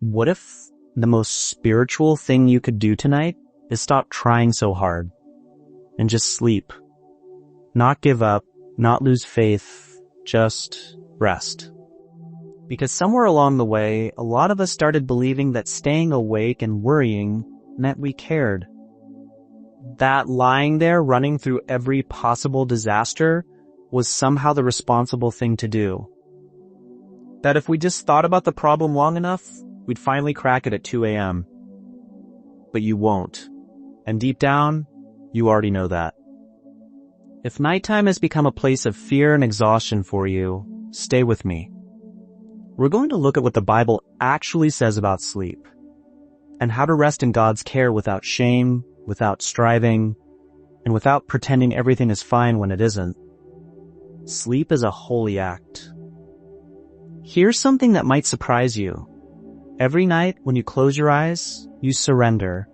What if the most spiritual thing you could do tonight is stop trying so hard and just sleep? Not give up, not lose faith, just rest. Because somewhere along the way, a lot of us started believing that staying awake and worrying meant we cared. That lying there running through every possible disaster was somehow the responsible thing to do. That if we just thought about the problem long enough, we'd finally crack it at 2 a.m. But you won't. And deep down, you already know that. If nighttime has become a place of fear and exhaustion for you, stay with me. We're going to look at what the Bible actually says about sleep, and how to rest in God's care without shame, without striving, and without pretending everything is fine when it isn't. Sleep is a holy act. Here's something that might surprise you. Every night when you close your eyes, you surrender.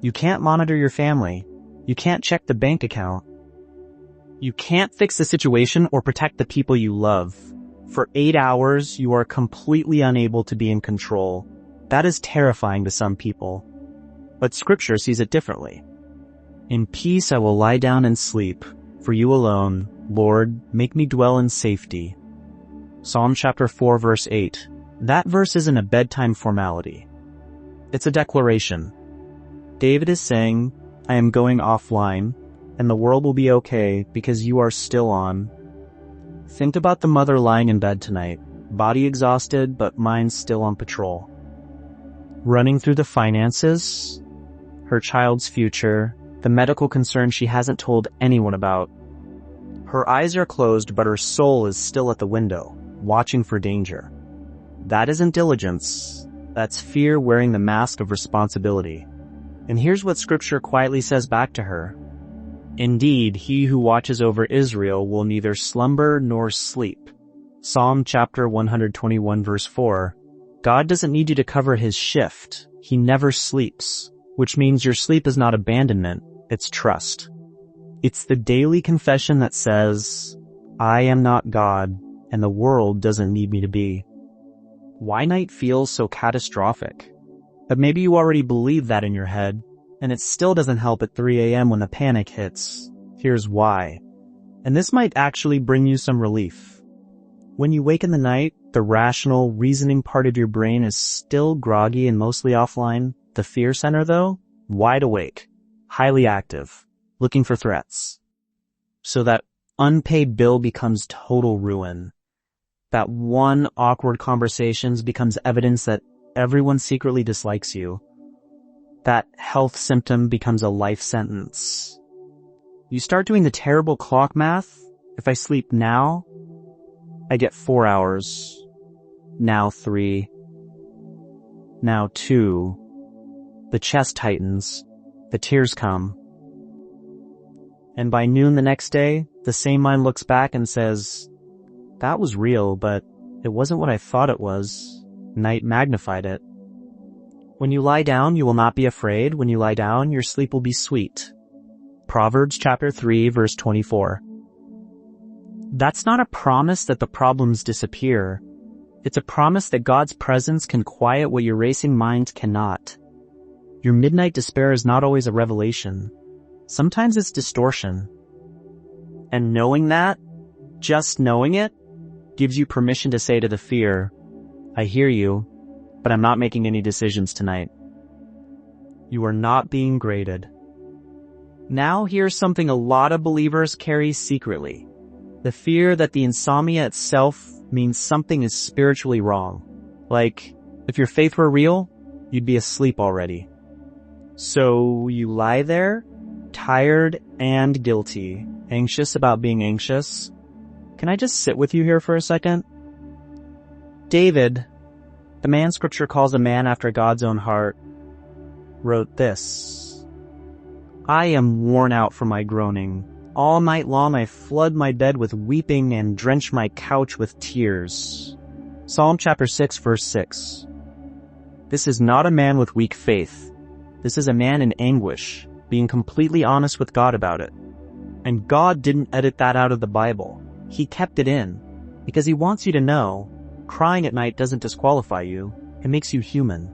You can't monitor your family. You can't check the bank account. You can't fix the situation or protect the people you love. For 8 hours, you are completely unable to be in control. That is terrifying to some people. But Scripture sees it differently. In peace I will lie down and sleep. For you alone, Lord, make me dwell in safety. Psalm chapter 4 verse 8. That verse isn't a bedtime formality. It's a declaration. David is saying, I am going offline, and the world will be okay because you are still on. Think about the mother lying in bed tonight, body exhausted but mind still on patrol. Running through the finances, her child's future, the medical concern she hasn't told anyone about. Her eyes are closed but her soul is still at the window, watching for danger. That isn't diligence. That's fear wearing the mask of responsibility. And here's what Scripture quietly says back to her. Indeed, he who watches over Israel will neither slumber nor sleep. Psalm chapter 121 verse 4. God doesn't need you to cover his shift. He never sleeps, which means your sleep is not abandonment, it's trust. It's the daily confession that says, I am not God, and the world doesn't need me to be. Why night feels so catastrophic? But maybe you already believe that in your head, and it still doesn't help at 3 a.m. when the panic hits. Here's why. And this might actually bring you some relief. When you wake in the night, the rational, reasoning part of your brain is still groggy and mostly offline. The fear center, though, wide awake, highly active, looking for threats. So that unpaid bill becomes total ruin. That one awkward conversation becomes evidence that everyone secretly dislikes you. That health symptom becomes a life sentence. You start doing the terrible clock math. If I sleep now, I get 4 hours. Now 3. Now 2. The chest tightens. The tears come. And by noon the next day, the same mind looks back and says, that was real, but it wasn't what I thought it was. Night magnified it. When you lie down, you will not be afraid. When you lie down, your sleep will be sweet. Proverbs chapter 3, verse 24. That's not a promise that the problems disappear. It's a promise that God's presence can quiet what your racing mind cannot. Your midnight despair is not always a revelation. Sometimes it's distortion. And knowing that, just knowing it, gives you permission to say to the fear, I hear you, but I'm not making any decisions tonight. You are not being graded. Now here's something a lot of believers carry secretly. The fear that the insomnia itself means something is spiritually wrong. Like, if your faith were real, you'd be asleep already. So you lie there, tired and guilty, anxious about being anxious. Can I just sit with you here for a second? David, the man Scripture calls a man after God's own heart, wrote this. I am worn out from my groaning. All night long I flood my bed with weeping and drench my couch with tears. Psalm chapter 6 verse 6. This is not a man with weak faith. This is a man in anguish, being completely honest with God about it. And God didn't edit that out of the Bible. He kept it in, because he wants you to know, crying at night doesn't disqualify you. It makes you human.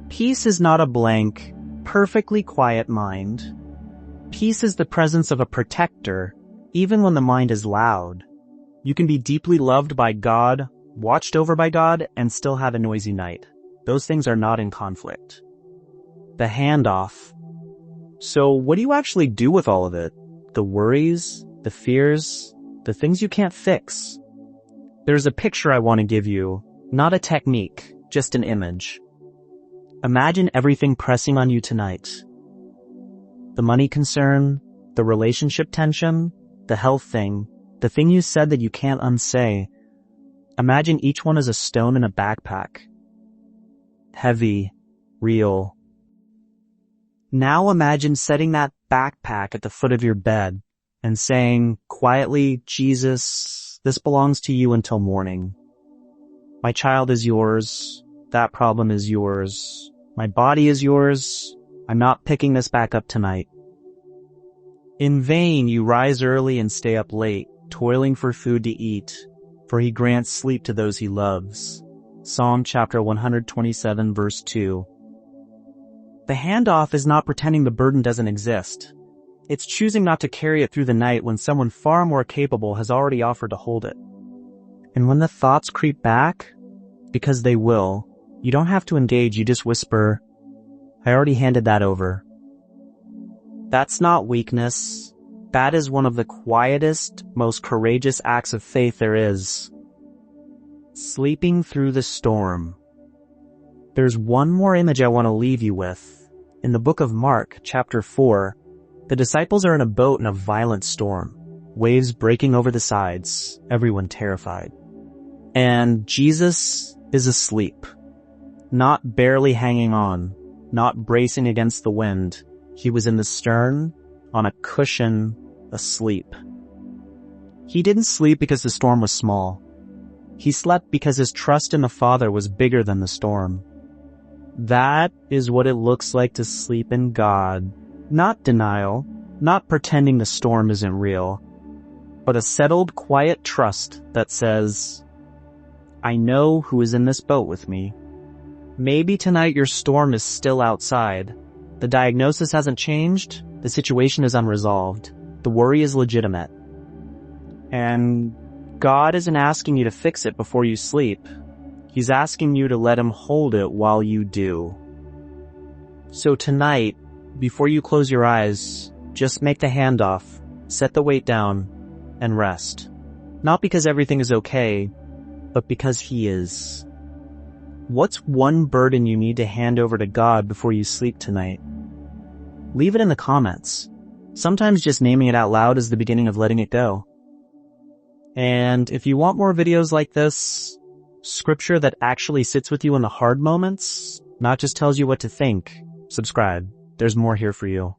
Peace is not a blank, perfectly quiet mind. Peace is the presence of a protector, even when the mind is loud. You can be deeply loved by God, watched over by God, and still have a noisy night. Those things are not in conflict. The handoff. So what do you actually do with all of it? The worries, the fears, the things you can't fix. There's a picture I want to give you, not a technique, just an image. Imagine everything pressing on you tonight. The money concern, the relationship tension, the health thing, the thing you said that you can't unsay. Imagine each one as a stone in a backpack. Heavy, real. Now imagine setting that backpack at the foot of your bed and saying quietly, Jesus, this belongs to you until morning. My child is yours. That problem is yours. My body is yours. I'm not picking this back up tonight. In vain you rise early and stay up late, toiling for food to eat, for he grants sleep to those he loves. Psalm chapter 127 verse 2. The handoff is not pretending the burden doesn't exist. It's choosing not to carry it through the night when someone far more capable has already offered to hold it. And when the thoughts creep back, because they will, you don't have to engage, you just whisper, I already handed that over. That's not weakness. That is one of the quietest, most courageous acts of faith there is. Sleeping through the storm. There's one more image I want to leave you with. In the book of Mark, chapter 4, the disciples are in a boat in a violent storm, waves breaking over the sides, everyone terrified. And Jesus is asleep, not barely hanging on, not bracing against the wind. He was in the stern, on a cushion, asleep. He didn't sleep because the storm was small. He slept because his trust in the Father was bigger than the storm. That is what it looks like to sleep in God. Not denial, not pretending the storm isn't real, but a settled, quiet trust that says, I know who is in this boat with me. Maybe tonight your storm is still outside. The diagnosis hasn't changed. The situation is unresolved. The worry is legitimate. And God isn't asking you to fix it before you sleep. He's asking you to let him hold it while you do. So tonight, before you close your eyes, just make the handoff, set the weight down, and rest. Not because everything is okay, but because he is. What's one burden you need to hand over to God before you sleep tonight? Leave it in the comments. Sometimes just naming it out loud is the beginning of letting it go. And if you want more videos like this, scripture that actually sits with you in the hard moments, not just tells you what to think, subscribe. There's more here for you.